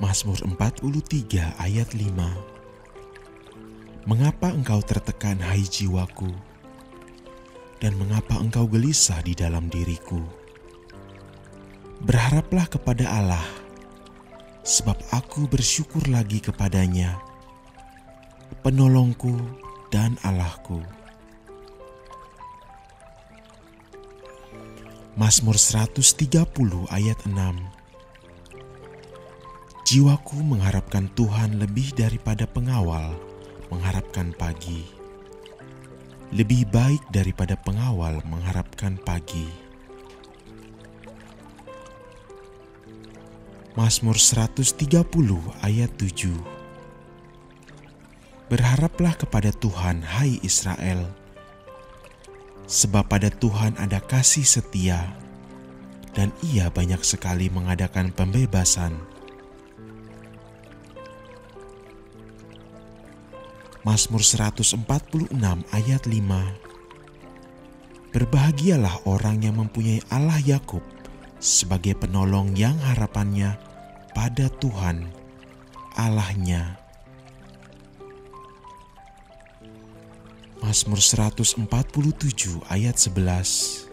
Mazmur 43 ayat 5. Mengapa engkau tertekan, hai jiwaku? Dan mengapa engkau gelisah di dalam diriku? Berharaplah kepada Allah, sebab aku bersyukur lagi kepadanya, penolongku dan Allahku. Mazmur 130 ayat 6. Jiwaku mengharapkan Tuhan lebih daripada pengawal mengharapkan pagi. Lebih baik daripada pengawal mengharapkan pagi. Mazmur 130 ayat 7. Berharaplah kepada Tuhan, hai Israel, sebab pada Tuhan ada kasih setia, dan Ia banyak sekali mengadakan pembebasan. Mazmur 146 ayat 5. Berbahagialah orang yang mempunyai Allah Yakub sebagai penolong yang harapannya pada Tuhan Allahnya. Mazmur 147 ayat 11.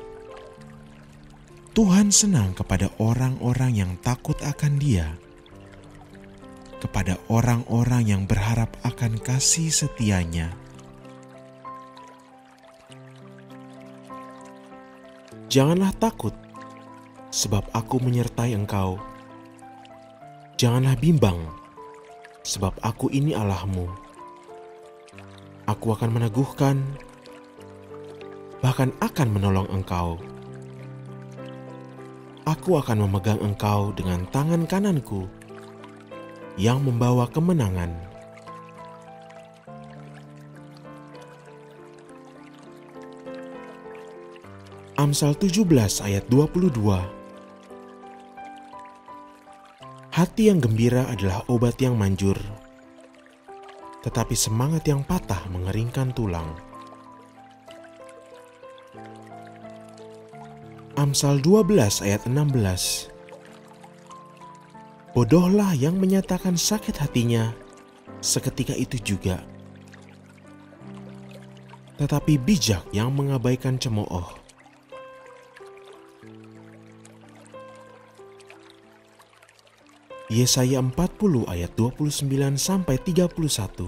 Tuhan senang kepada orang-orang yang takut akan Dia, kepada orang-orang yang berharap akan kasih setia-Nya. Janganlah takut, sebab aku menyertai engkau. Janganlah bimbang, sebab aku ini Allahmu. Aku akan meneguhkan, bahkan akan menolong engkau. Aku akan memegang engkau dengan tangan kananku yang membawa kemenangan. Amsal 17 ayat 22. Hati yang gembira adalah obat yang manjur, tetapi semangat yang patah mengeringkan tulang. Amsal 12 ayat 16. Bodohlah yang menyatakan sakit hatinya seketika itu juga, tetapi bijak yang mengabaikan cemooh. Yesaya 40 ayat 29 sampai 31.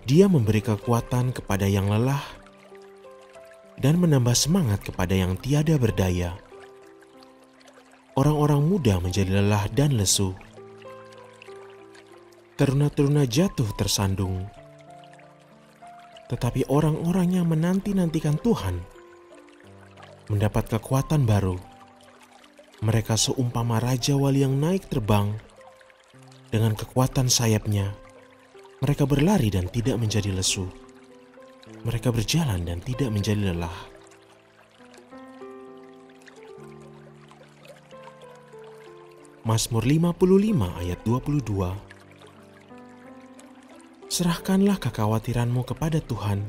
Dia memberi kekuatan kepada yang lelah dan menambah semangat kepada yang tiada berdaya. Orang-orang muda menjadi lelah dan lesu. Teruna-teruna jatuh tersandung. Tetapi orang-orang yang menanti-nantikan Tuhan mendapat kekuatan baru. Mereka seumpama Raja Wali yang naik terbang. Dengan kekuatan sayapnya, mereka berlari dan tidak menjadi lesu. Mereka berjalan dan tidak menjadi lelah. Mazmur 55 ayat 22. Serahkanlah kekhawatiranmu kepada Tuhan,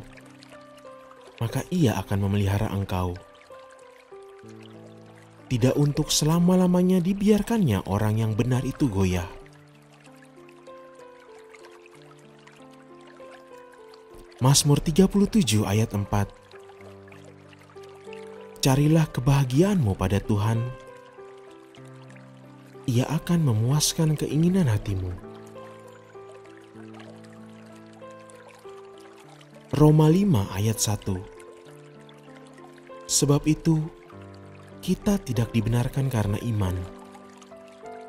maka Ia akan memelihara engkau. Tidak untuk selama-lamanya dibiarkannya orang yang benar itu goyah. Mazmur 37 ayat 4. Carilah kebahagiaanmu pada Tuhan. Ia akan memuaskan keinginan hatimu. Roma 5 ayat 1. Sebab itu, kita tidak dibenarkan karena iman.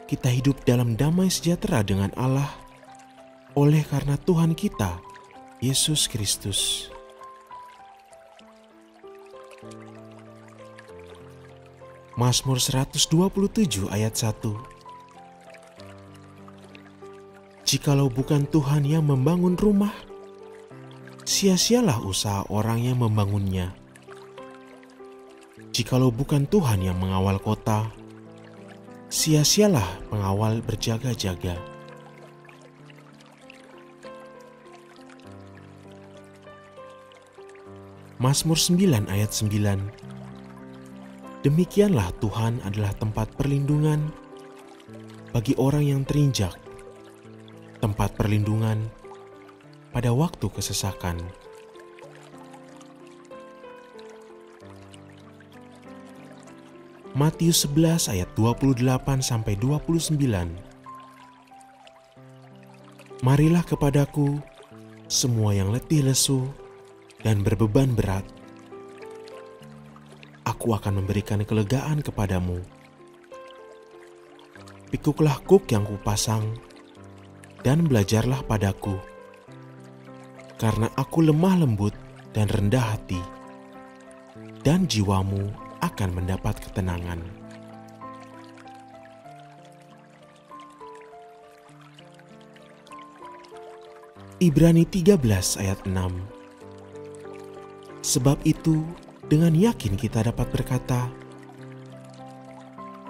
Kita hidup dalam damai sejahtera dengan Allah oleh karena Tuhan kita, Yesus Kristus. Mazmur 127 ayat 1. Jikalau bukan Tuhan yang membangun rumah, sia-sialah usaha orang yang membangunnya. Jikalau bukan Tuhan yang mengawal kota, sia-sialah pengawal berjaga-jaga. Mazmur 9 ayat 9. Demikianlah Tuhan adalah tempat perlindungan bagi orang yang terinjak, tempat perlindungan pada waktu kesesakan. Matius 11 ayat 28-29. Marilah kepadaku semua yang letih lesu dan berbeban berat. Aku akan memberikan kelegaan kepadamu. Pikuklah kuk yang kupasang dan belajarlah padaku, karena aku lemah lembut dan rendah hati, dan jiwamu akan mendapat ketenangan. Ibrani 13 ayat 6. Sebab itu dengan yakin kita dapat berkata,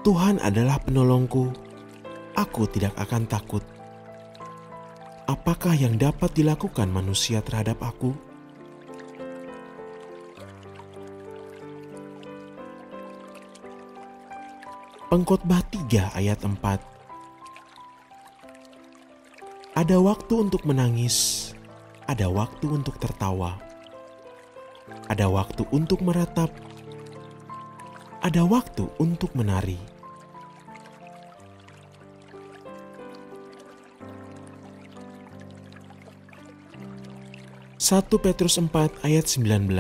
Tuhan adalah penolongku, aku tidak akan takut. Apakah yang dapat dilakukan manusia terhadap aku? Pengkhotbah 3 ayat 4. Ada waktu untuk menangis, ada waktu untuk tertawa, ada waktu untuk meratap, ada waktu untuk menari. Satu Petrus 4 ayat 19.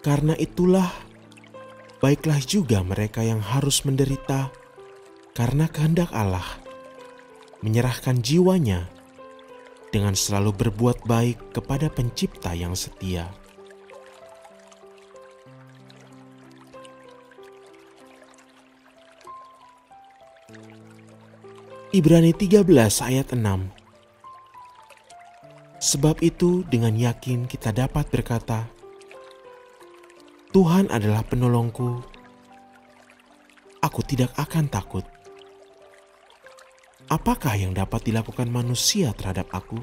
Karena itulah, baiklah juga mereka yang harus menderita karena kehendak Allah, menyerahkan jiwanya dengan selalu berbuat baik kepada Pencipta yang setia. Ibrani 13 ayat 6. Sebab itu dengan yakin kita dapat berkata, Tuhan adalah penolongku, aku tidak akan takut. Apakah yang dapat dilakukan manusia terhadap aku?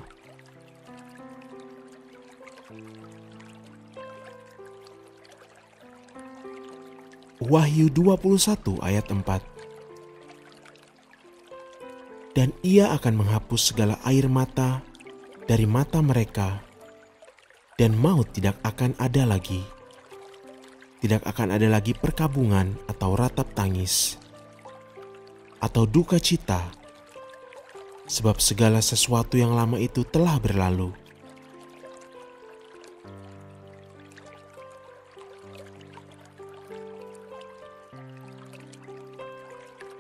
Wahyu 21 ayat 4. Dan ia akan menghapus segala air mata dari mata mereka, dan maut tidak akan ada lagi. Tidak akan ada lagi perkabungan atau ratap tangis, atau duka cita, sebab segala sesuatu yang lama itu telah berlalu.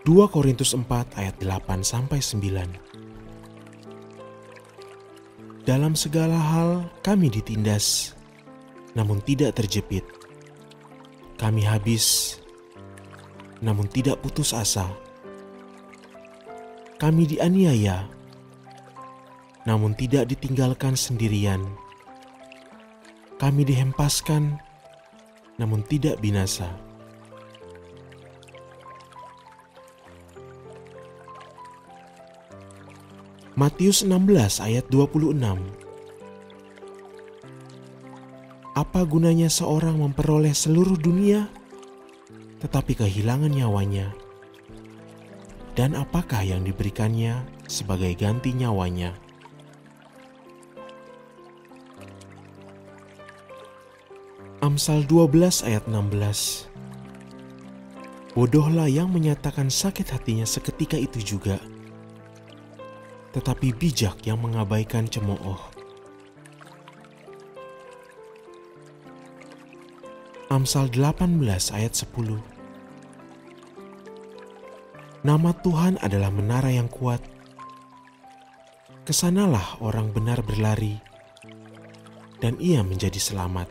Dua Korintus 4 ayat 8-9. Dalam segala hal kami ditindas, namun tidak terjepit. Kami habis, namun tidak putus asa. Kami dianiaya, namun tidak ditinggalkan sendirian. Kami dihempaskan, namun tidak binasa. Matius 16 ayat 26. Apa gunanya seorang memperoleh seluruh dunia, tetapi kehilangan nyawanya? Dan apakah yang diberikannya sebagai ganti nyawanya? Amsal 12 ayat 16. Bodohlah yang menyatakan sakit hatinya seketika itu juga, tetapi bijak yang mengabaikan cemooh. Amsal 18 ayat 10. Nama Tuhan adalah menara yang kuat. Kesanalah orang benar berlari, dan ia menjadi selamat.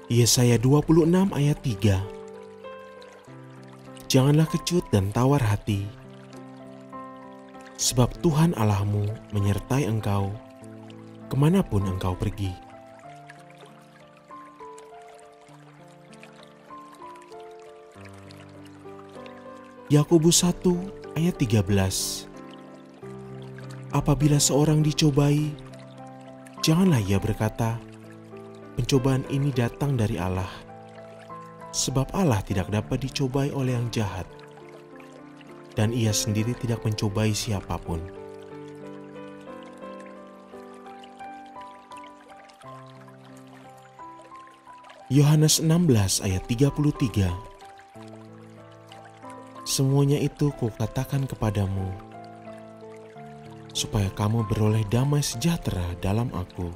Yesaya 26 ayat 3. Janganlah kecut dan tawar hati, sebab Tuhan Allahmu menyertai engkau kemanapun engkau pergi. Yakobus 1 ayat 13. Apabila seorang dicobai, Janganlah ia berkata, pencobaan ini datang dari Allah, sebab Allah tidak dapat dicobai oleh yang jahat, dan ia sendiri tidak mencobai siapapun. Yohanes 16 ayat 33. Semuanya itu kukatakan kepadamu, supaya kamu beroleh damai sejahtera dalam aku.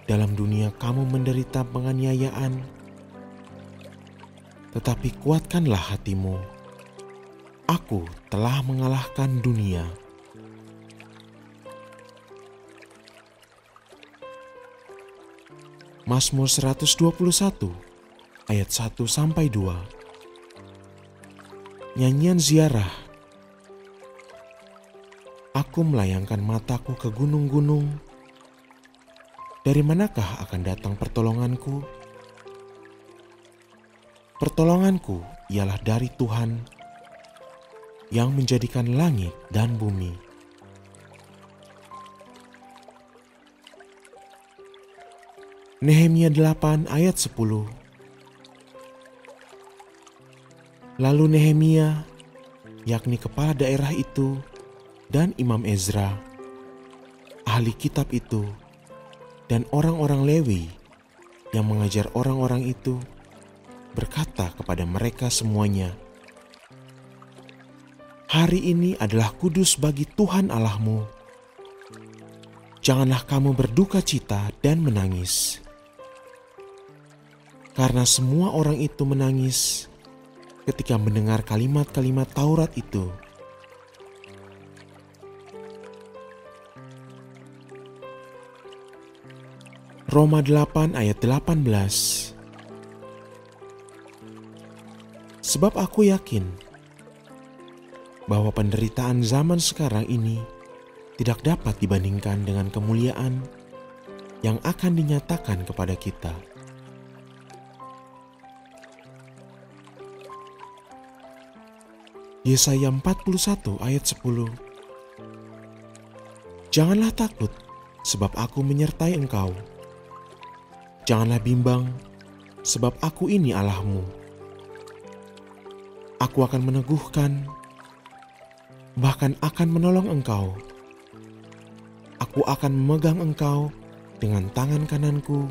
Dalam dunia kamu menderita penganiayaan, tetapi kuatkanlah hatimu. Aku telah mengalahkan dunia. Mazmur 121 ayat 1-2. Nyanyian ziarah. Aku melayangkan mataku ke gunung-gunung. Dari manakah akan datang pertolonganku? Pertolonganku ialah dari Tuhan yang menjadikan langit dan bumi. Nehemia 8 ayat 10. Lalu Nehemia, yakni kepala daerah itu, dan Imam Ezra, ahli kitab itu, dan orang-orang Lewi yang mengajar orang-orang itu, berkata kepada mereka semuanya, hari ini adalah kudus bagi Tuhan Allahmu. Janganlah kamu berduka cita dan menangis. Karena semua orang itu menangis ketika mendengar kalimat-kalimat Taurat itu. Roma 8 ayat 18. Sebab aku yakin bahwa penderitaan zaman sekarang ini tidak dapat dibandingkan dengan kemuliaan yang akan dinyatakan kepada kita. Yesaya 41 ayat 10. Janganlah takut, sebab aku menyertai engkau. Janganlah bimbang, sebab aku ini Allahmu. Aku akan meneguhkan, bahkan akan menolong engkau. Aku akan memegang engkau dengan tangan kananku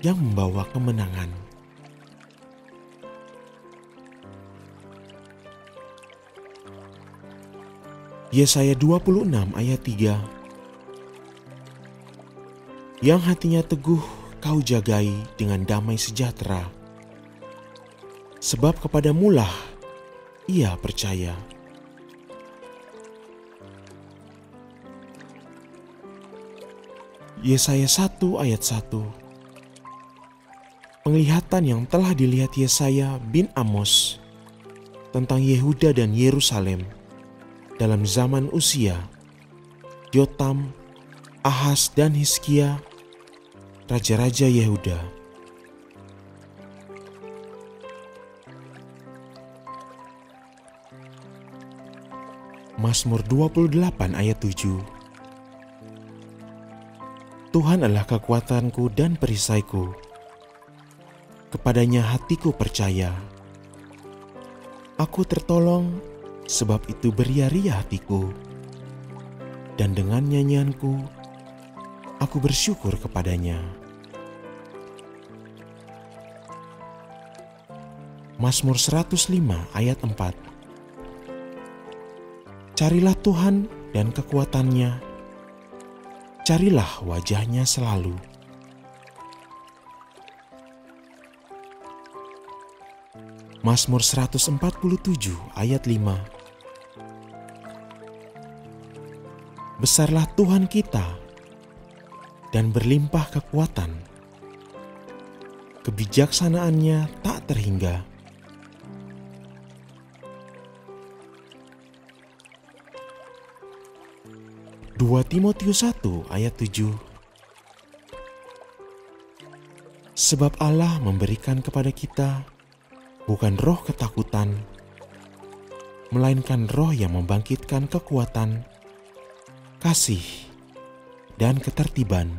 yang membawa kemenangan. Yesaya 26 ayat 3. Yang hatinya teguh kau jagai dengan damai sejahtera, sebab kepadamulah ia percaya. Yesaya 1 ayat 1. Penglihatan yang telah dilihat Yesaya bin Amos tentang Yehuda dan Yerusalem dalam zaman Uzia, Yotam, Ahaz dan Hizkia, raja-raja Yehuda. Mazmur 28 ayat 7. Tuhan adalah kekuatanku dan perisaiku. Kepadanya hatiku percaya. Aku tertolong, sebab itu beria-ria hatiku. Dan dengan nyanyianku, aku bersyukur kepadanya. Mazmur 105 ayat 4. Carilah Tuhan dan kekuatannya. Carilah wajahnya selalu. Mazmur 147 ayat 5. Besarlah Tuhan kita dan berlimpah kekuatan. Kebijaksanaannya tak terhingga. Dua Timotius 1 ayat 7. Sebab Allah memberikan kepada kita bukan roh ketakutan, melainkan roh yang membangkitkan kekuatan, kasih, dan ketertiban.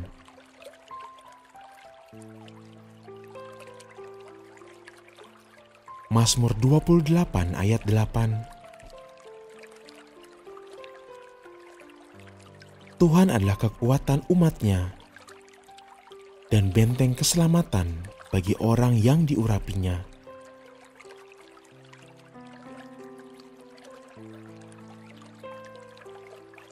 Mazmur 28 ayat 8. Tuhan adalah kekuatan umat-Nya dan benteng keselamatan bagi orang yang diurapinya.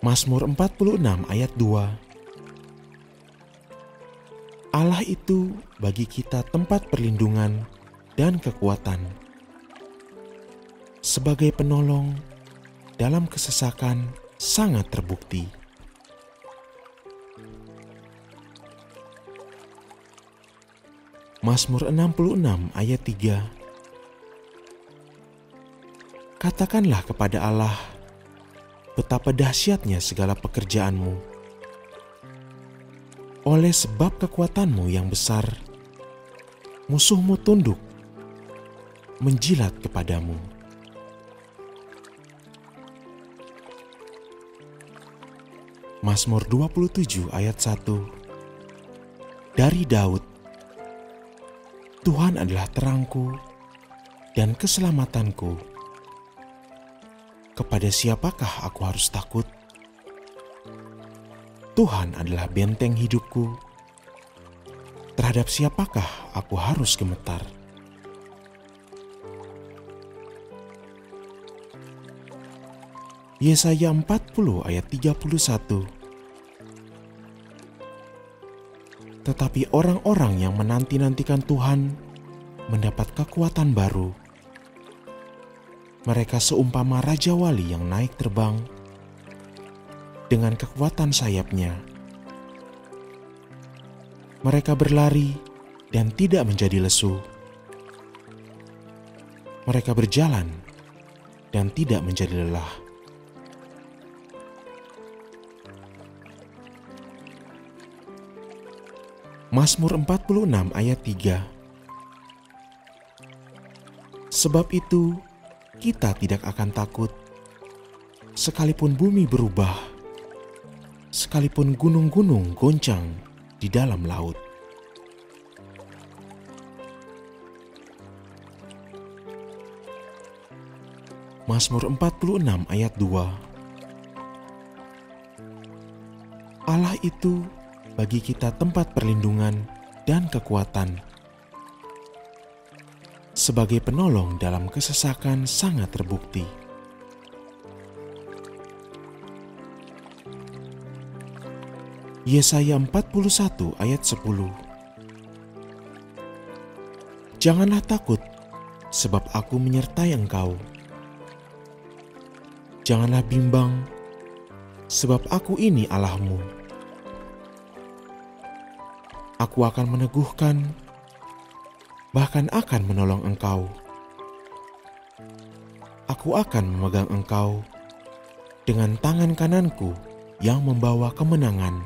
Mazmur 46 ayat 2. Allah itu bagi kita tempat perlindungan dan kekuatan, sebagai penolong dalam kesesakan sangat terbukti. Mazmur 66 ayat 3. Katakanlah kepada Allah, betapa dahsyatnya segala pekerjaan-Mu. Oleh sebab kekuatan-Mu yang besar, musuh-Mu tunduk, menjilat kepadamu. Mazmur 27 ayat 1. Dari Daud. Tuhan adalah terangku dan keselamatanku. Kepada siapakah aku harus takut? Tuhan adalah benteng hidupku. Terhadap siapakah aku harus gemetar? Yesaya 40 ayat 31. Tetapi orang-orang yang menanti-nantikan Tuhan mendapat kekuatan baru. Mereka seumpama Raja Wali yang naik terbang dengan kekuatan sayapnya. Mereka berlari dan tidak menjadi lesu. Mereka berjalan dan tidak menjadi lelah. Mazmur 46 ayat 3. Sebab itu kita tidak akan takut, sekalipun bumi berubah, sekalipun gunung-gunung goncang di dalam laut. Mazmur 46 ayat 2. Allah itu bagi kita tempat perlindungan dan kekuatan, sebagai penolong dalam kesesakan sangat terbukti. Yesaya 41 ayat 10. Janganlah takut, sebab aku menyertai engkau. Janganlah bimbang, sebab aku ini Allahmu. Aku akan meneguhkan, bahkan akan menolong engkau. Aku akan memegang engkau dengan tangan kananku yang membawa kemenangan.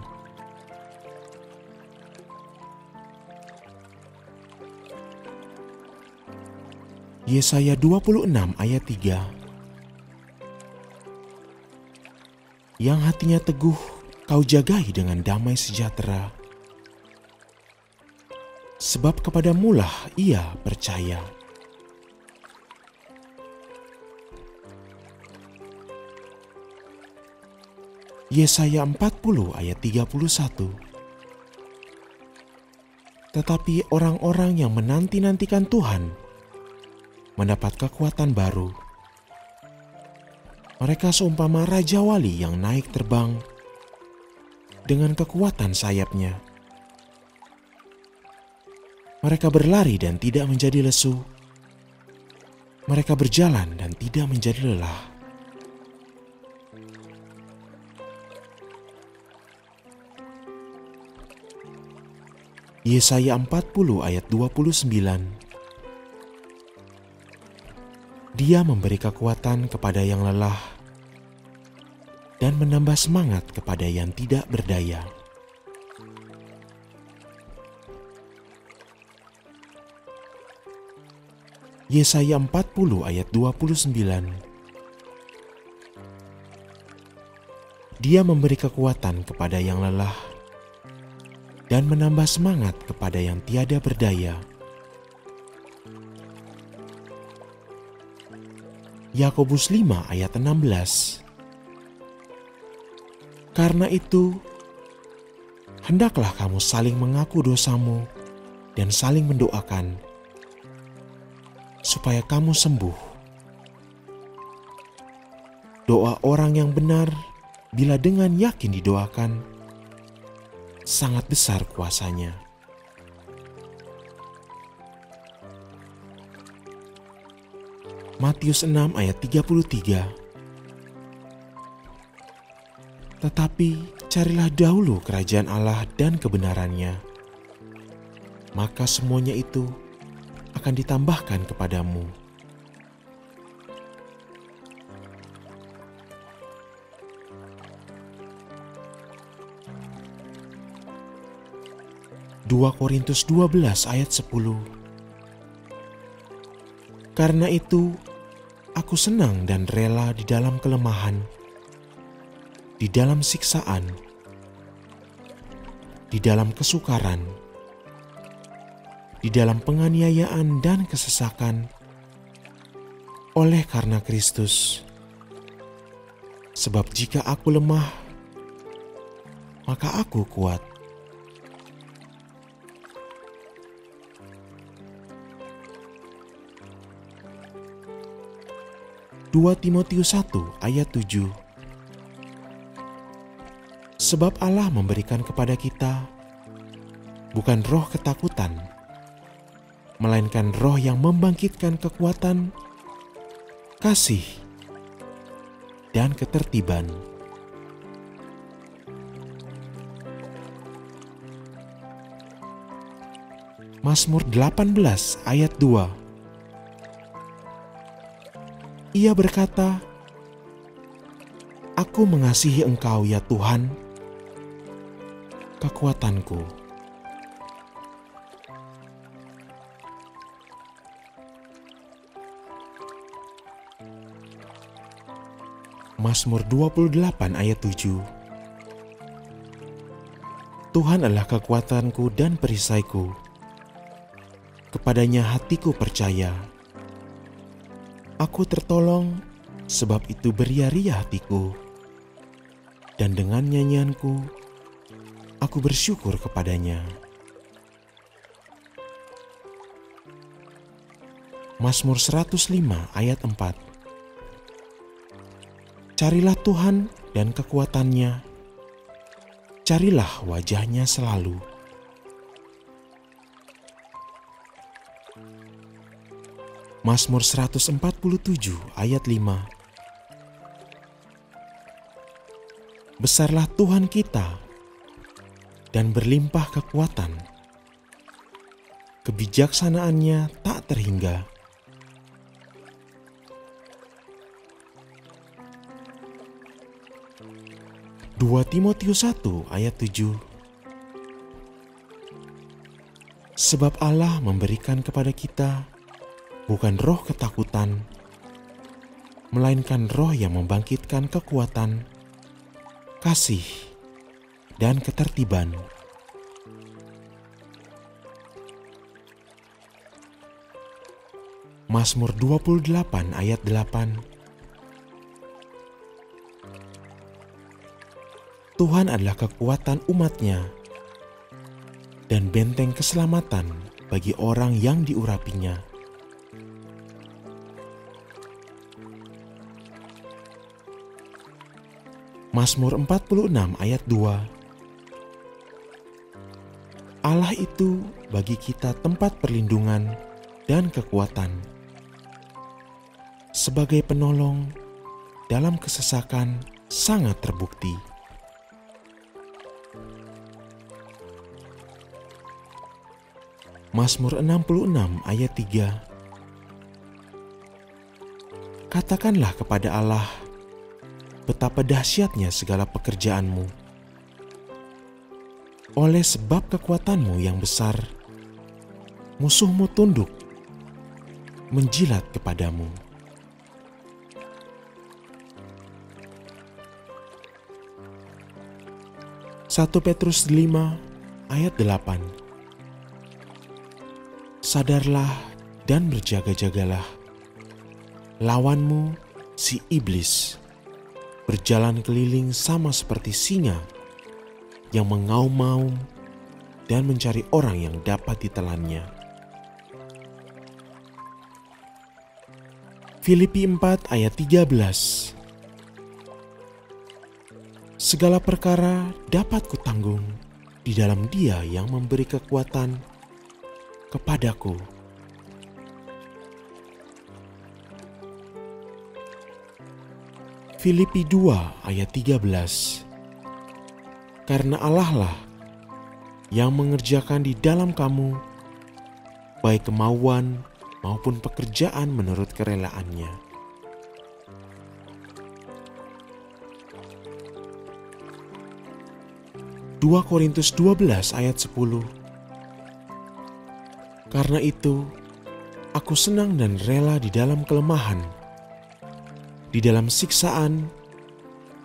Yesaya 26 ayat 3. Yang hatinya teguh kau jagai dengan damai sejahtera, sebab kepadamulah ia percaya. Yesaya 40 ayat 31. Tetapi orang-orang yang menanti-nantikan Tuhan mendapat kekuatan baru. Mereka seumpama Raja Wali yang naik terbang dengan kekuatan sayapnya. Mereka berlari dan tidak menjadi lesu. Mereka berjalan dan tidak menjadi lelah. Yesaya 40 ayat 29. Dia memberi kekuatan kepada yang lelah dan menambah semangat kepada yang tidak berdaya. Yesaya 40 ayat 29. Dia memberi kekuatan kepada yang lelah dan menambah semangat kepada yang tiada berdaya. Yakobus 5 ayat 16. Karena itu, hendaklah kamu saling mengaku dosamu dan saling mendoakan, supaya kamu sembuh. Doa orang yang benar, bila dengan yakin didoakan, sangat besar kuasanya. Matius 6 ayat 33. Tetapi carilah dahulu kerajaan Allah dan kebenarannya, maka semuanya itu akan ditambahkan kepadamu. Dua Korintus 12 ayat 10. Karena itu, aku senang dan rela di dalam kelemahan, di dalam siksaan, di dalam kesukaran, di dalam penganiayaan dan kesesakan, oleh karena Kristus. Sebab jika aku lemah, maka aku kuat. Dua Timotius 1 ayat 7. Sebab Allah memberikan kepada kita bukan roh ketakutan, melainkan roh yang membangkitkan kekuatan, kasih, dan ketertiban. Mazmur 18 ayat 2. Ia berkata, "Aku mengasihi Engkau ya Tuhan, kekuatanku." Mazmur 28 ayat 7. Tuhan adalah kekuatanku dan perisaiku, kepadanya hatiku percaya. Aku tertolong, sebab itu beria-ria hatiku, dan dengan nyanyianku, aku bersyukur kepadanya. Mazmur 105 ayat 4. Carilah Tuhan dan kekuatannya, carilah wajahnya selalu. Mazmur 147 ayat 5. Besarlah Tuhan kita dan berlimpah kekuatan, kebijaksanaannya tak terhingga. Dua Timotius 1 ayat 7. Sebab Allah memberikan kepada kita bukan roh ketakutan, melainkan roh yang membangkitkan kekuatan, kasih, dan ketertiban. Mazmur 28 ayat 8. Tuhan adalah kekuatan umat-Nya dan benteng keselamatan bagi orang yang diurapinya. Mazmur 46 ayat 2. Allah itu bagi kita tempat perlindungan dan kekuatan, sebagai penolong dalam kesesakan sangat terbukti. Mazmur 66 ayat 3. Katakanlah kepada Allah, betapa dahsyatnya segala pekerjaanmu. Oleh sebab kekuatanmu yang besar, musuhmu tunduk, menjilat kepadamu. 1 Petrus 5 ayat 8. Sadarlah dan berjaga-jagalah. Lawanmu, si iblis, berjalan keliling sama seperti singa yang mengaum-ngaum dan mencari orang yang dapat ditelannya. Filipi 4 ayat 13. Segala perkara dapat kutanggung di dalam Dia yang memberi kekuatan kepadaku. Filipi 2 ayat 13. Karena Allah lah yang mengerjakan di dalam kamu baik kemauan maupun pekerjaan menurut kerelaannya. 2 Korintus 12 ayat 10. Karena itu, aku senang dan rela di dalam kelemahan, di dalam siksaan,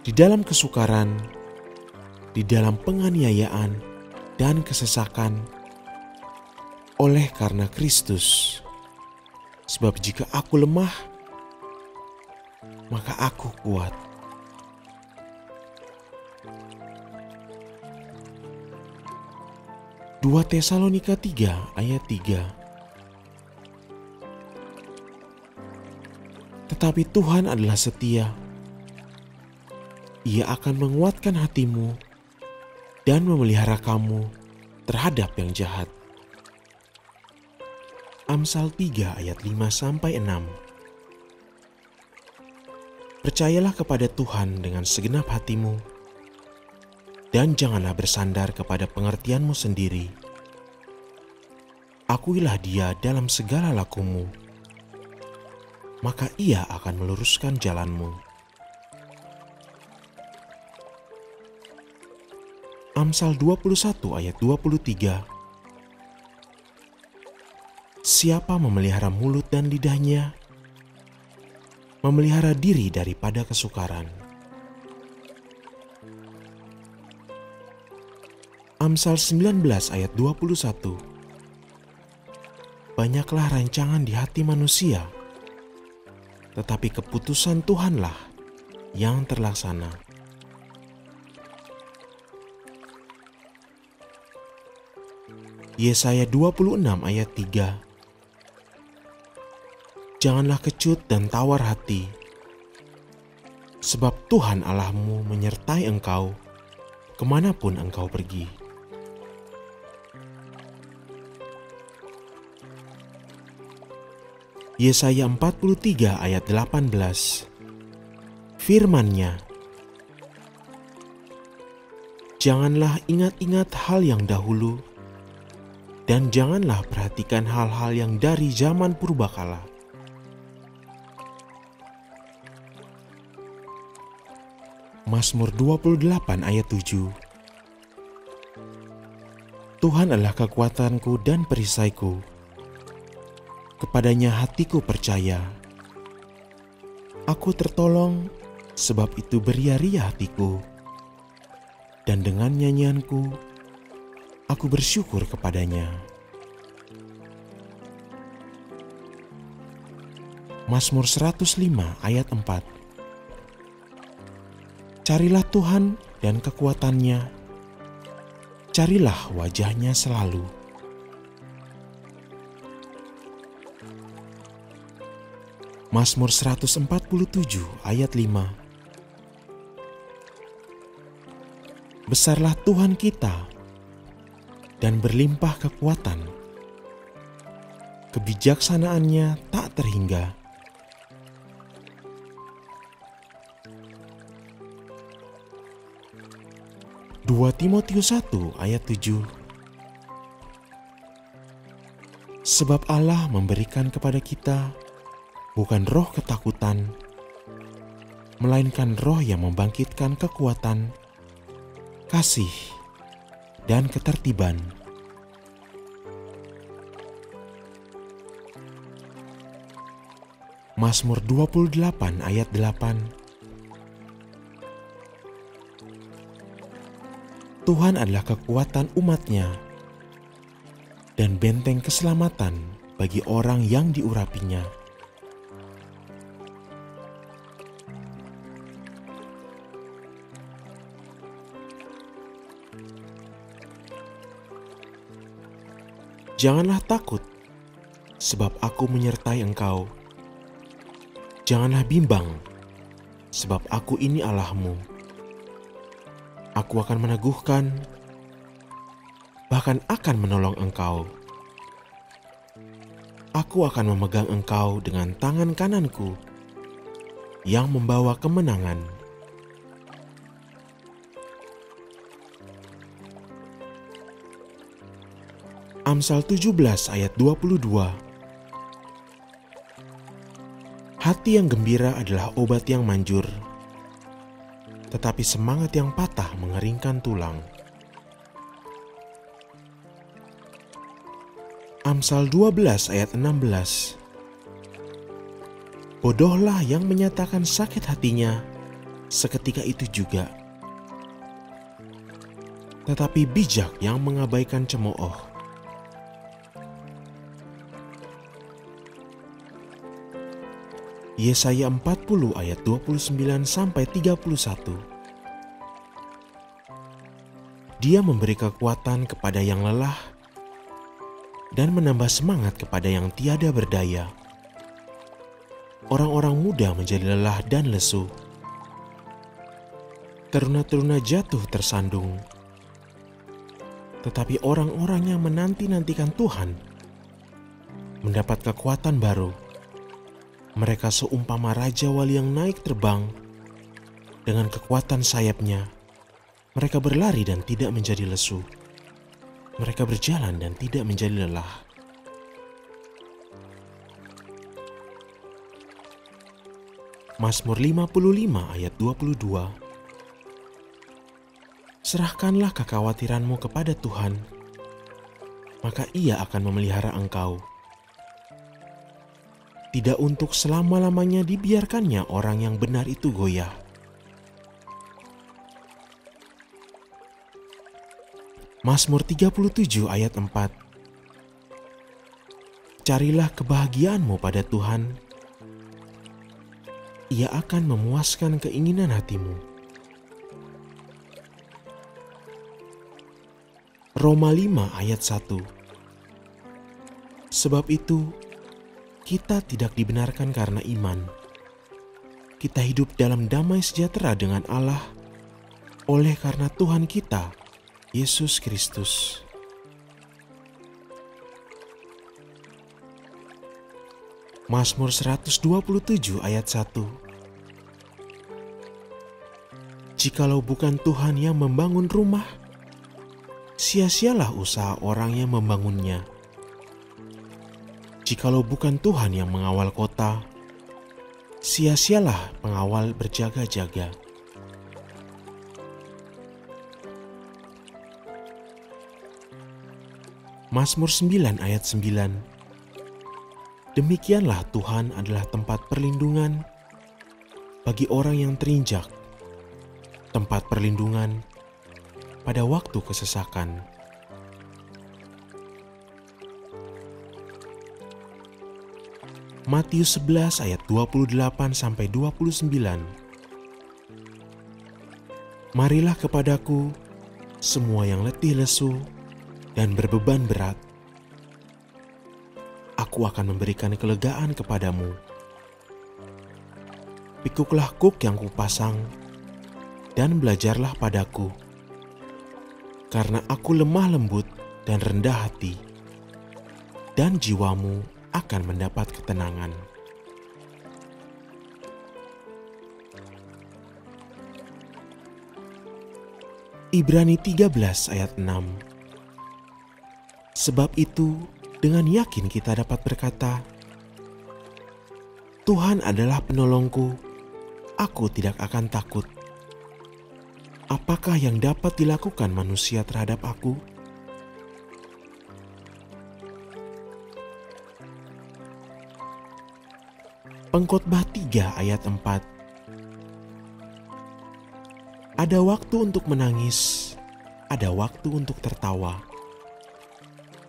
di dalam kesukaran, di dalam penganiayaan dan kesesakan, oleh karena Kristus. Sebab jika aku lemah, maka aku kuat. 2 Tesalonika 3 ayat 3. Tetapi Tuhan adalah setia. Ia akan menguatkan hatimu dan memelihara kamu terhadap yang jahat. Amsal 3 ayat 5-6. Percayalah kepada Tuhan dengan segenap hatimu, dan janganlah bersandar kepada pengertianmu sendiri. Akuilah Dia dalam segala lakumu, maka Ia akan meluruskan jalanmu. Amsal 21 ayat 23. Siapa memelihara mulut dan lidahnya, memelihara diri daripada kesukaran. Amsal 19 ayat 21. Banyaklah rancangan di hati manusia, tetapi keputusan Tuhanlah yang terlaksana. Yesaya 26 ayat 3. Janganlah kecut dan tawar hati, sebab Tuhan Allahmu menyertai engkau kemanapun engkau pergi. Yesaya 43 ayat 18. Firman-Nya, janganlah ingat-ingat hal yang dahulu, dan janganlah perhatikan hal-hal yang dari zaman purbakala. Mazmur 28 ayat 7. Tuhan adalah kekuatanku dan perisaiku. Kepadanya hatiku percaya. Aku tertolong, sebab itu beria-ria hatiku. Dan dengan nyanyianku, aku bersyukur kepadanya. Mazmur 105 ayat 4. Carilah Tuhan dan kekuatannya. Carilah wajahnya selalu. Mazmur 147 ayat 5. Besarlah Tuhan kita dan berlimpah kekuatan. Kebijaksanaannya tak terhingga. Dua Timotius 1 ayat 7. Sebab Allah memberikan kepada kita bukan roh ketakutan, melainkan roh yang membangkitkan kekuatan, kasih, dan ketertiban. Mazmur 28 ayat 8. Tuhan adalah kekuatan umat-Nya dan benteng keselamatan bagi orang yang diurapinya. Janganlah takut, sebab aku menyertai engkau. Janganlah bimbang, sebab aku ini Allahmu. Aku akan meneguhkan, bahkan akan menolong engkau. Aku akan memegang engkau dengan tangan kananku yang membawa kemenangan. Amsal 17 ayat 22. Hati yang gembira adalah obat yang manjur, tetapi semangat yang patah mengeringkan tulang. Amsal 12 ayat 16. Bodohlah yang menyatakan sakit hatinya seketika itu juga, tetapi bijak yang mengabaikan cemooh. Yesaya 40 ayat 29 sampai 31. Dia memberi kekuatan kepada yang lelah dan menambah semangat kepada yang tiada berdaya. Orang-orang muda menjadi lelah dan lesu. Teruna-teruna jatuh tersandung. Tetapi orang-orang yang menanti-nantikan Tuhan mendapat kekuatan baru. Mereka seumpama Raja Wali yang naik terbang dengan kekuatan sayapnya. Mereka berlari dan tidak menjadi lesu. Mereka berjalan dan tidak menjadi lelah. Mazmur 55 ayat 22. Serahkanlah kekhawatiranmu kepada Tuhan, maka Ia akan memelihara engkau. Tidak untuk selama-lamanya dibiarkannya orang yang benar itu goyah. Mazmur 37 ayat 4. Carilah kebahagiaanmu pada Tuhan. Ia akan memuaskan keinginan hatimu. Roma 5 ayat 1. Sebab itu, kita tidak dibenarkan karena iman. Kita hidup dalam damai sejahtera dengan Allah oleh karena Tuhan kita, Yesus Kristus. Mazmur 127 ayat 1. Jikalau bukan Tuhan yang membangun rumah, sia-sialah usaha orang yang membangunnya. Jikalau bukan Tuhan yang mengawal kota, sia-sialah pengawal berjaga-jaga. Mazmur 9 ayat 9. Demikianlah Tuhan adalah tempat perlindungan bagi orang yang terinjak, tempat perlindungan pada waktu kesesakan. Matius 11 ayat 28 sampai 29. Marilah kepadaku semua yang letih lesu dan berbeban berat. Aku akan memberikan kelegaan kepadamu. Pikuklah kuk yang kupasang dan belajarlah padaku, karena aku lemah lembut dan rendah hati, dan jiwamu akan mendapat ketenangan. Ibrani 13 ayat 6. Sebab itu, dengan yakin kita dapat berkata, Tuhan adalah penolongku, aku tidak akan takut. Apakah yang dapat dilakukan manusia terhadap aku? Pengkhotbah 3 ayat 4. Ada waktu untuk menangis, ada waktu untuk tertawa,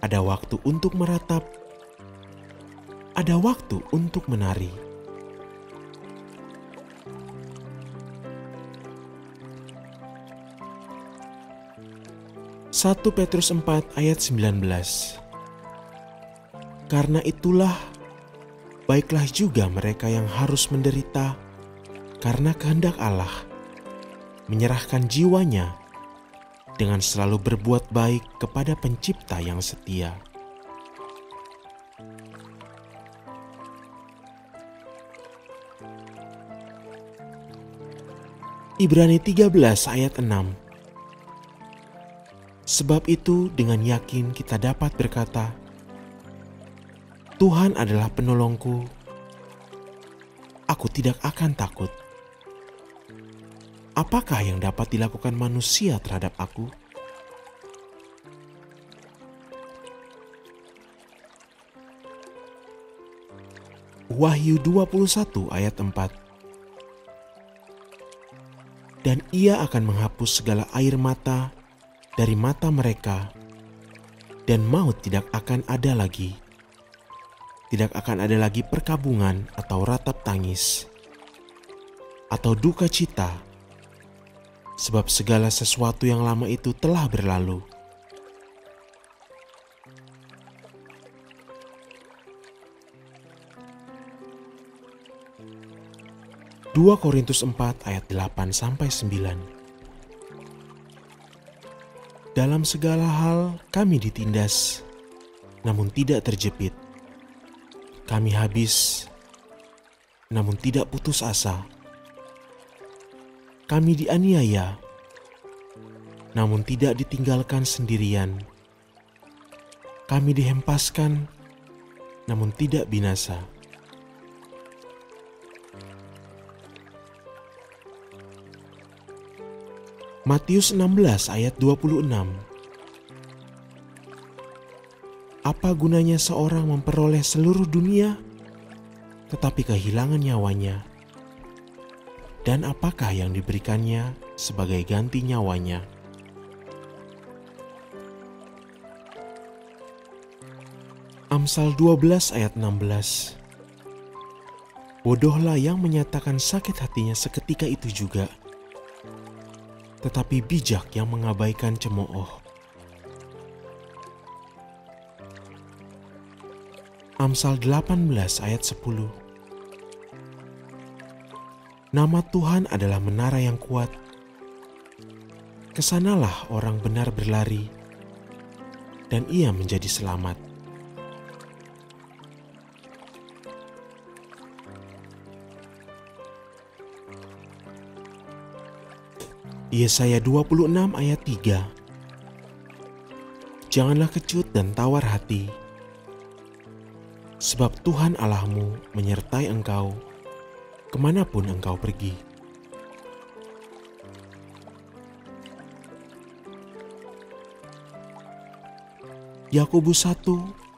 ada waktu untuk meratap, ada waktu untuk menari. Satu Petrus 4 ayat 19. Karena itulah, baiklah juga mereka yang harus menderita karena kehendak Allah, menyerahkan jiwanya dengan selalu berbuat baik kepada Pencipta yang setia. Ibrani 13 ayat 6. Sebab itu dengan yakin kita dapat berkata, Tuhan adalah penolongku, aku tidak akan takut. Apakah yang dapat dilakukan manusia terhadap aku? Wahyu 21 ayat 4. Dan ia akan menghapus segala air mata dari mata mereka, dan maut tidak akan ada lagi. Tidak akan ada lagi perkabungan atau ratap tangis, atau duka cita, sebab segala sesuatu yang lama itu telah berlalu. Dua Korintus 4 ayat 8-9. Dalam segala hal kami ditindas, namun tidak terjepit. Kami habis, namun tidak putus asa. Kami dianiaya, namun tidak ditinggalkan sendirian. Kami dihempaskan, namun tidak binasa. Matius 16 ayat 26. Apa gunanya seorang memperoleh seluruh dunia, tetapi kehilangan nyawanya? Dan apakah yang diberikannya sebagai ganti nyawanya? Amsal 12 ayat 16. Bodohlah yang menyatakan sakit hatinya seketika itu juga, tetapi bijak yang mengabaikan cemooh. Amsal 18 ayat 10. Nama Tuhan adalah menara yang kuat. Kesanalah orang benar berlari, dan ia menjadi selamat. Yesaya 26 ayat 3. Janganlah kecut dan tawar hati, sebab Tuhan Allahmu menyertai engkau kemanapun engkau pergi. Yakobus 1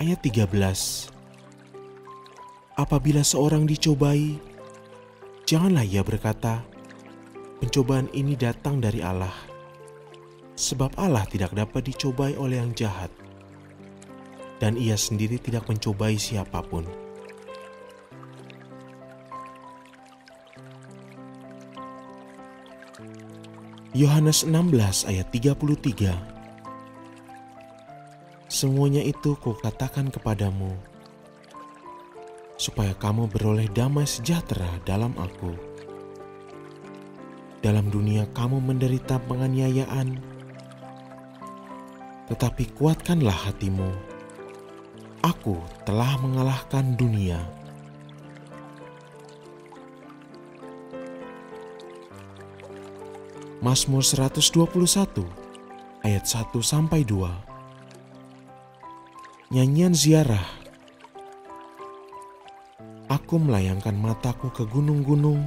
ayat 13. Apabila seorang dicobai, janganlah ia berkata, pencobaan ini datang dari Allah, sebab Allah tidak dapat dicobai oleh yang jahat, dan ia sendiri tidak mencobai siapapun. Yohanes 16 ayat 33. Semuanya itu kukatakan kepadamu, supaya kamu beroleh damai sejahtera dalam aku. Dalam dunia kamu menderita penganiayaan, tetapi kuatkanlah hatimu. Aku telah mengalahkan dunia. Mazmur 121 ayat 1-2. Nyanyian ziarah. Aku melayangkan mataku ke gunung-gunung.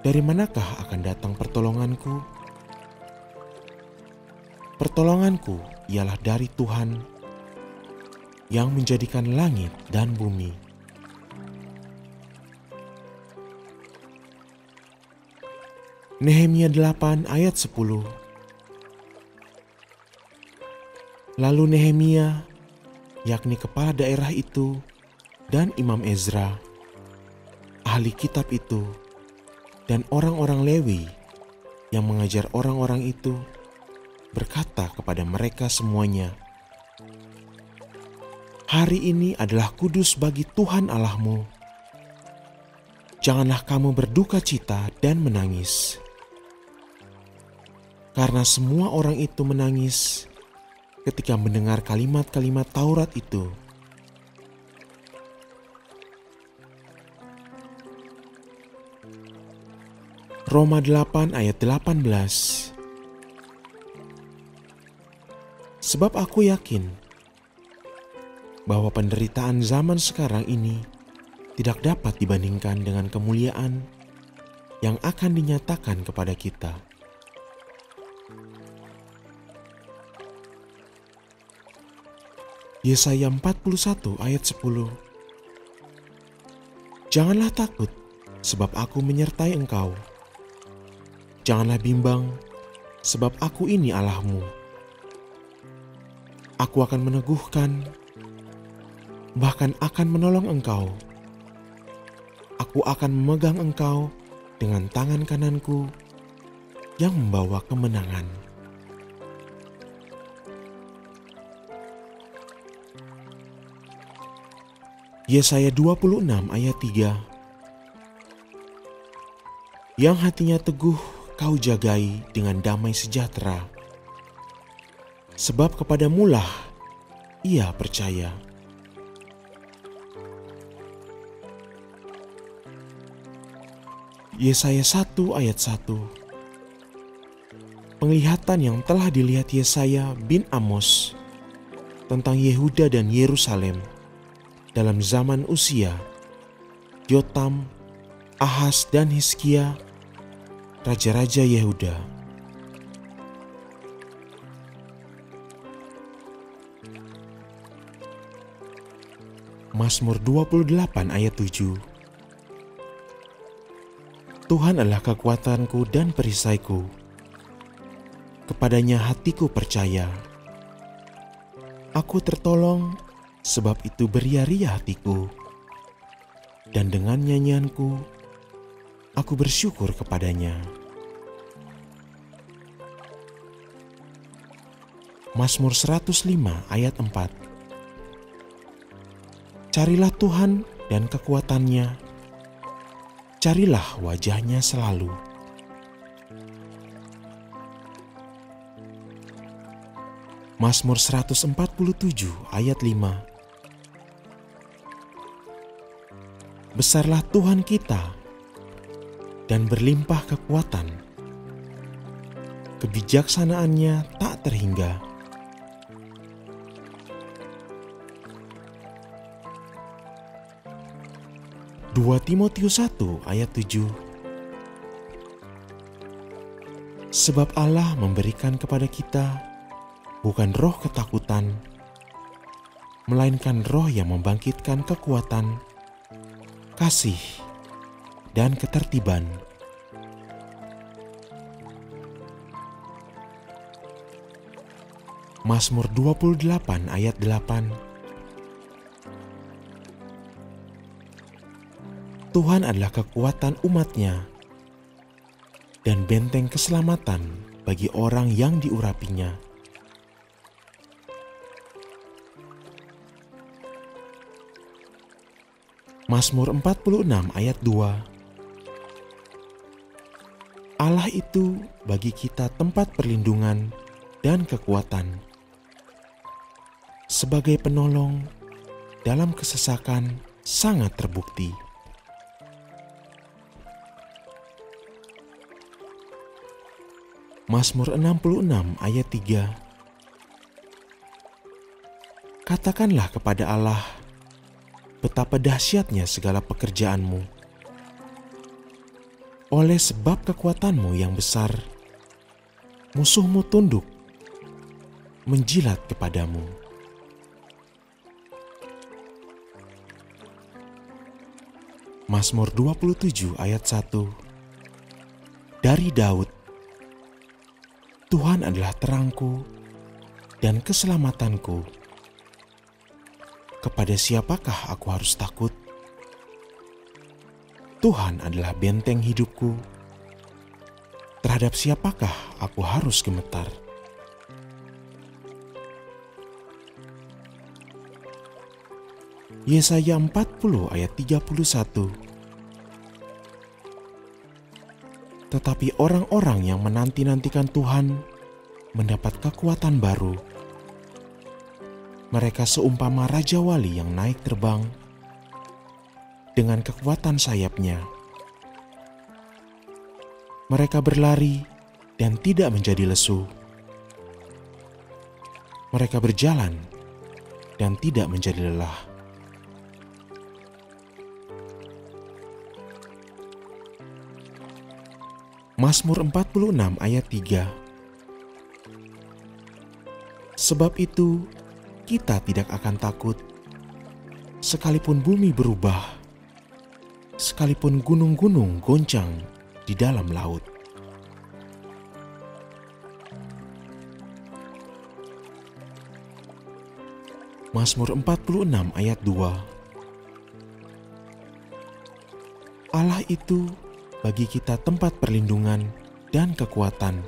Dari manakah akan datang pertolonganku? Pertolonganku ialah dari Tuhan yang menjadikan langit dan bumi. Nehemia 8 ayat 10. Lalu Nehemia, yakni kepala daerah itu, dan Imam Ezra, ahli kitab itu, dan orang-orang Lewi yang mengajar orang-orang itu, berkata kepada mereka semuanya, "Hari ini adalah kudus bagi Tuhan Allahmu. Janganlah kamu berduka cita dan menangis." Karena semua orang itu menangis ketika mendengar kalimat-kalimat Taurat itu. Roma 8 ayat 18. Sebab aku yakin bahwa penderitaan zaman sekarang ini tidak dapat dibandingkan dengan kemuliaan yang akan dinyatakan kepada kita. Yesaya 41 ayat 10. Janganlah takut, sebab aku menyertai engkau. Janganlah bimbang, sebab aku ini Allahmu. Aku akan meneguhkan, bahkan akan menolong engkau. Aku akan memegang engkau dengan tangan kananku yang membawa kemenangan. Yesaya 26 ayat 3. Yang hatinya teguh kau jagai dengan damai sejahtera, sebab kepadamulah ia percaya. Yesaya 1 ayat 1. Penglihatan yang telah dilihat Yesaya bin Amos tentang Yehuda dan Yerusalem dalam zaman Uzia, Yotam, Ahaz dan Hizkia, raja-raja Yehuda. Mazmur 28 ayat 7. Tuhan adalah kekuatanku dan perisaiku. Kepadanya hatiku percaya. Aku tertolong, sebab itu beria-ria hatiku. Dan dengan nyanyianku, aku bersyukur kepadanya. Mazmur 105 ayat 4. Carilah Tuhan dan kekuatannya, carilah wajahnya selalu. Mazmur 147 ayat 5. Besarlah Tuhan kita dan berlimpah kekuatan. Kebijaksanaannya tak terhingga. Dua Timotius 1 ayat 7. Sebab Allah memberikan kepada kita bukan roh ketakutan, melainkan roh yang membangkitkan kekuatan, kasih, dan ketertiban. Mazmur 28 ayat 8. Tuhan adalah kekuatan umatnya dan benteng keselamatan bagi orang yang diurapinya. Mazmur 46 ayat 2. Allah itu bagi kita tempat perlindungan dan kekuatan, sebagai penolong dalam kesesakan sangat terbukti. Mazmur 66 ayat 3. Katakanlah kepada Allah, betapa dahsyatnya segala pekerjaanmu. Oleh sebab kekuatanmu yang besar, musuhmu tunduk, menjilat kepadamu. Mazmur 27 ayat 1. Dari Daud. Tuhan adalah terangku dan keselamatanku. Kepada siapakah aku harus takut? Tuhan adalah benteng hidupku. Terhadap siapakah aku harus gemetar? Yesaya 40 ayat 31. Tetapi orang-orang yang menanti-nantikan Tuhan mendapat kekuatan baru. Mereka seumpama Raja Wali yang naik terbang dengan kekuatan sayapnya. Mereka berlari dan tidak menjadi lesu. Mereka berjalan dan tidak menjadi lelah. Mazmur 46 ayat 3. Sebab itu kita tidak akan takut, sekalipun bumi berubah, sekalipun gunung-gunung goncang di dalam laut. Mazmur 46 ayat 2. Allah itu bagi kita tempat perlindungan dan kekuatan.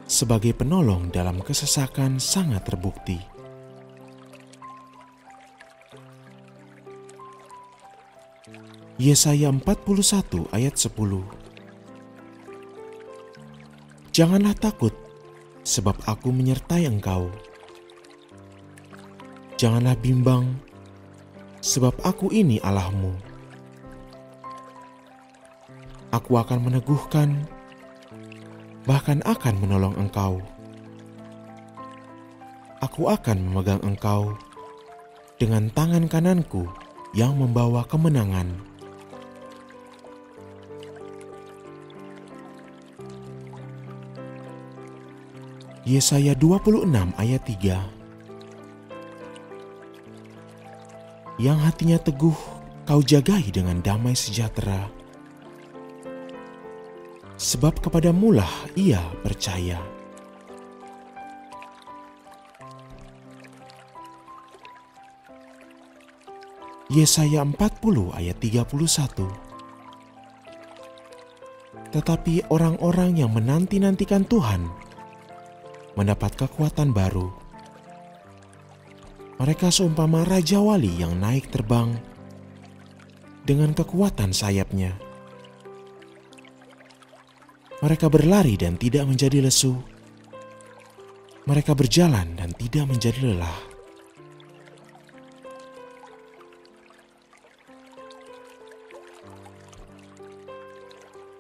Sebagai penolong dalam kesesakan sangat terbukti. Yesaya 41 ayat 10. Janganlah takut, sebab aku menyertai engkau. Janganlah bimbang, sebab aku ini Allahmu. Aku akan meneguhkan, bahkan akan menolong engkau. Aku akan memegang engkau dengan tangan kananku yang membawa kemenangan. Yesaya 26 ayat 3. Yang hatinya teguh kau jagai dengan damai sejahtera. Sebab kepadamulah ia percaya. Yesaya 40 ayat 31. Tetapi orang-orang yang menanti-nantikan Tuhan mendapat kekuatan baru. Mereka seumpama Raja Wali yang naik terbang dengan kekuatan sayapnya. Mereka berlari dan tidak menjadi lesu. Mereka berjalan dan tidak menjadi lelah.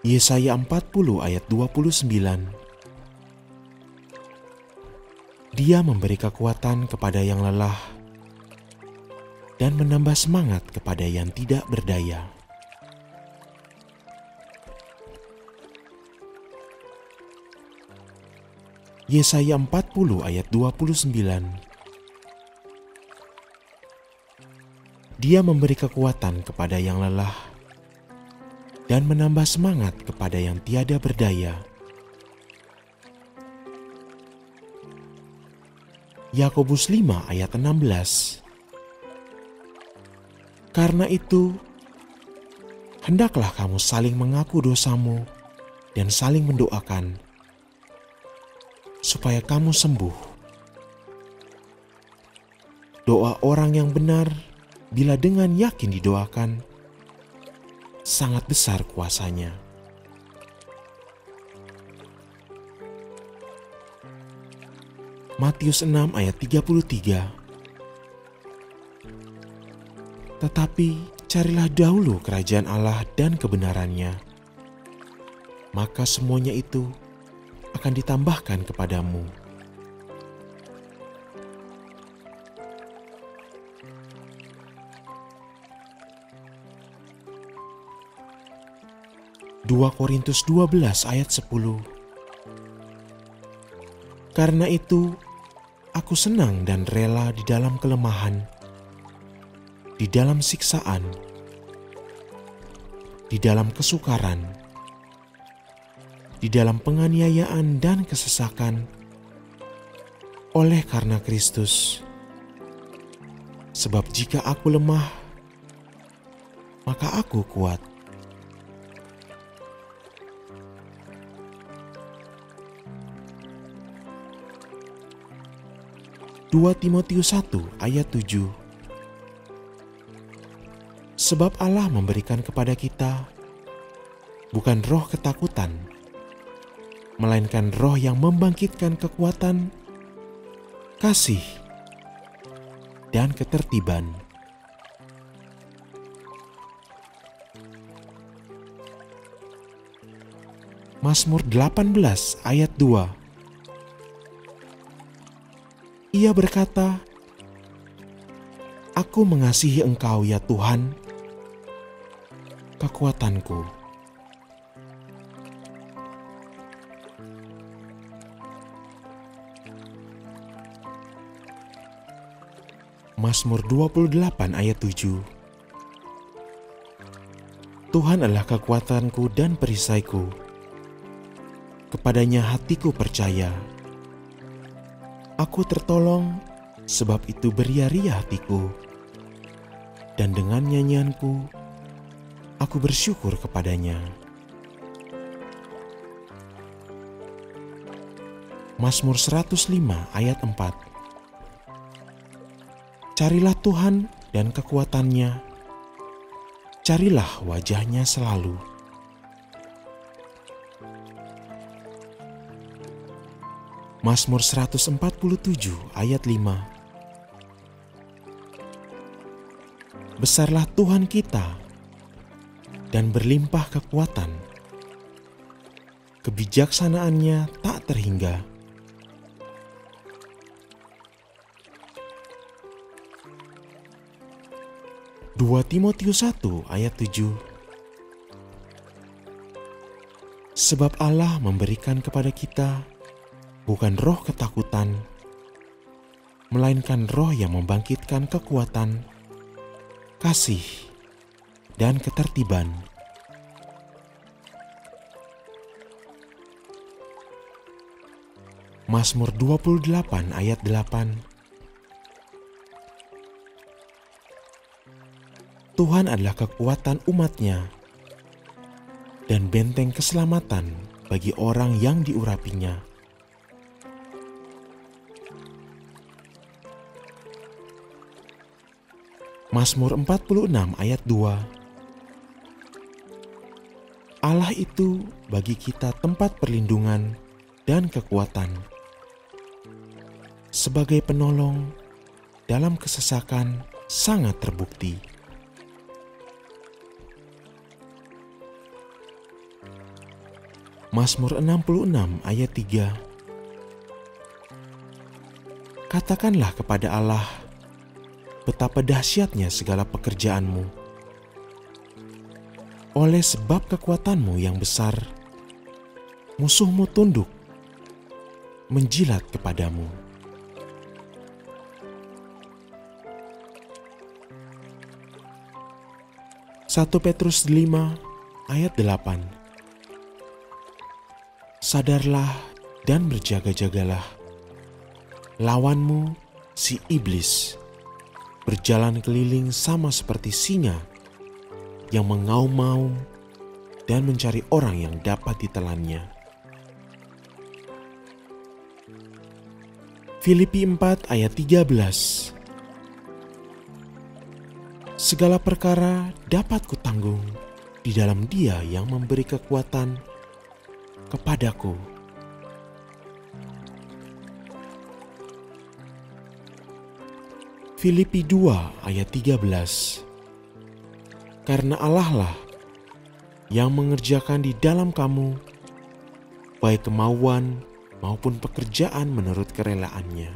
Yesaya 40 ayat 29. Dia memberi kekuatan kepada yang lelah dan menambah semangat kepada yang tidak berdaya. Yesaya 40 ayat 29. Dia memberi kekuatan kepada yang lelah dan menambah semangat kepada yang tiada berdaya. Yakobus 5 ayat 16. Karena itu, hendaklah kamu saling mengaku dosamu dan saling mendoakan, supaya kamu sembuh. Doa orang yang benar, bila dengan yakin didoakan, sangat besar kuasanya. Matius 6 ayat 33. Tetapi carilah dahulu kerajaan Allah dan kebenarannya, maka semuanya itu akan ditambahkan kepadamu. Dua Korintus 12 ayat 10. Karena itu, aku senang dan rela di dalam kelemahan, di dalam siksaan, di dalam kesukaran, di dalam penganiayaan dan kesesakan, oleh karena Kristus. Sebab jika aku lemah, maka aku kuat. Dua Timotius 1 ayat 7. Sebab Allah memberikan kepada kita bukan roh ketakutan, melainkan roh yang membangkitkan kekuatan, kasih, dan ketertiban. Mazmur 18 ayat 2. Ia berkata, "Aku mengasihi Engkau ya Tuhan, kekuatanku." Mazmur 28 ayat 7. Tuhan adalah kekuatanku dan perisaiku. Kepadanya hatiku percaya. Aku tertolong, sebab itu beria-ria hatiku. Dan dengan nyanyianku, aku bersyukur kepadanya. Mazmur 105 ayat 4. Carilah Tuhan dan kekuatannya, carilah wajahnya selalu. Mazmur 147 ayat 5. Besarlah Tuhan kita dan berlimpah kekuatan. Kebijaksanaannya tak terhingga. Dua Timotius 1 ayat 7. Sebab Allah memberikan kepada kita bukan roh ketakutan, melainkan roh yang membangkitkan kekuatan, kasih, dan ketertiban. Mazmur 28 ayat 8. Tuhan adalah kekuatan umat-Nya dan benteng keselamatan bagi orang yang diurapinya. Mazmur 46 ayat 2. Allah itu bagi kita tempat perlindungan dan kekuatan, sebagai penolong dalam kesesakan sangat terbukti. Mazmur 66 ayat 3. Katakanlah kepada Allah, betapa dahsyatnya segala pekerjaanmu. Oleh sebab kekuatanmu yang besar, musuhmu tunduk, menjilat kepadamu. Satu Petrus 5 ayat 8. Sadarlah dan berjaga-jagalah. Lawanmu, si iblis, berjalan keliling sama seperti singa yang mengaum-ngaum dan mencari orang yang dapat ditelannya. Filipi 4 ayat 13. Segala perkara dapat kutanggung di dalam Dia yang memberi kekuatan kepadaku. Filipi 2 ayat 13. Karena Allah lah yang mengerjakan di dalam kamu baik kemauan maupun pekerjaan menurut kerelaannya.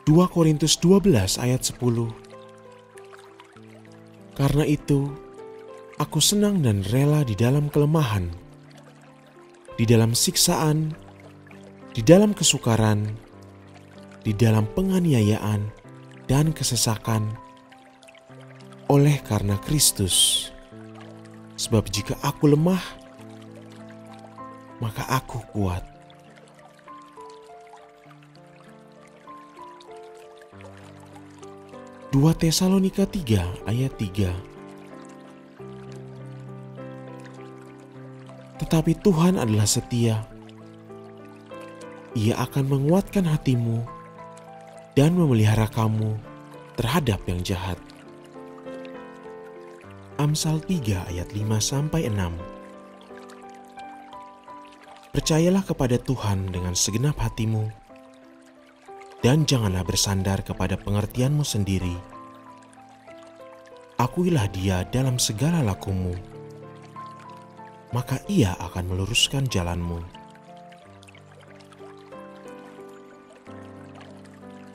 Dua Korintus 12 ayat 10. Karena itu, aku senang dan rela di dalam kelemahan, di dalam siksaan, di dalam kesukaran, di dalam penganiayaan dan kesesakan, oleh karena Kristus. Sebab jika aku lemah, maka aku kuat. Dua Tesalonika 3 ayat 3. Tetapi Tuhan adalah setia. Ia akan menguatkan hatimu dan memelihara kamu terhadap yang jahat. Amsal 3 ayat 5-6. Percayalah kepada Tuhan dengan segenap hatimu, dan janganlah bersandar kepada pengertianmu sendiri. Akuilah Dia dalam segala lakumu, maka Ia akan meluruskan jalanmu.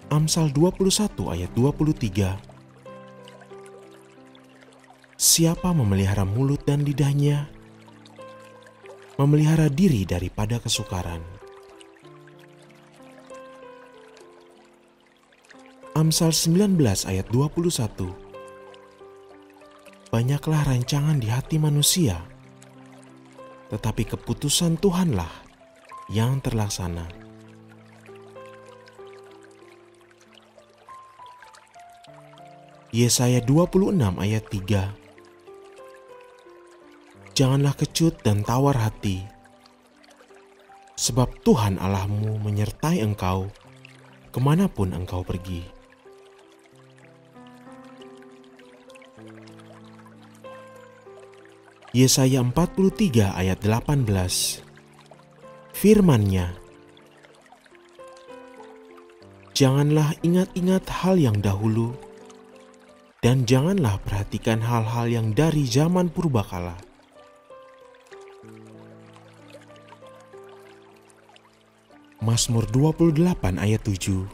Amsal 21 ayat 23. Siapa memelihara mulut dan lidahnya, memelihara diri daripada kesukaran. Amsal 19 ayat 21. Banyaklah rancangan di hati manusia, tetapi keputusan Tuhanlah yang terlaksana. Yesaya 26 ayat 3. Janganlah kecut dan tawar hati, sebab Tuhan Allahmu menyertai engkau kemanapun engkau pergi. Yesaya 43 ayat 18. Firman-Nya, janganlah ingat-ingat hal yang dahulu, dan janganlah perhatikan hal-hal yang dari zaman purbakala. Mazmur 28 ayat 7.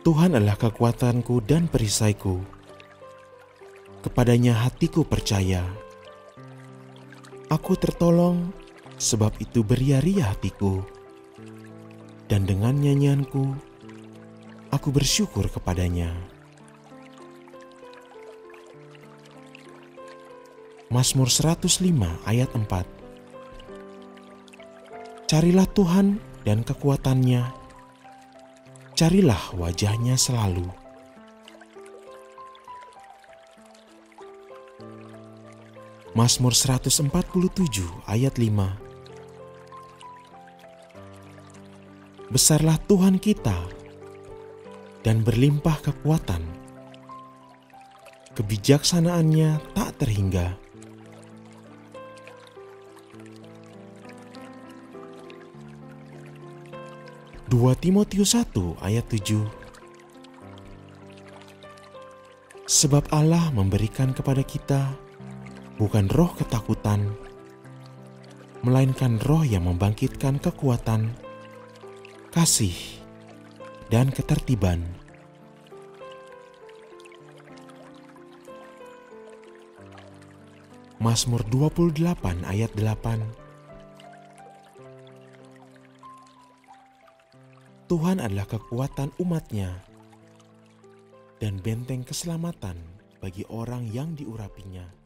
Tuhan adalah kekuatanku dan perisaiku. Kepadanya hatiku percaya. Aku tertolong, sebab itu beria-ria hatiku. Dan dengan nyanyianku, aku bersyukur kepadanya. Mazmur 105 ayat 4. Carilah Tuhan dan kekuatannya, carilah wajahnya selalu. Mazmur 147 ayat 5. Besarlah Tuhan kita dan berlimpah kekuatan. Kebijaksanaannya tak terhingga. Dua Timotius 1 ayat 7. Sebab Allah memberikan kepada kita bukan roh ketakutan, melainkan roh yang membangkitkan kekuatan, kasih, dan ketertiban. Mazmur 28 ayat 8. Tuhan adalah kekuatan umat-Nya dan benteng keselamatan bagi orang yang diurapinya.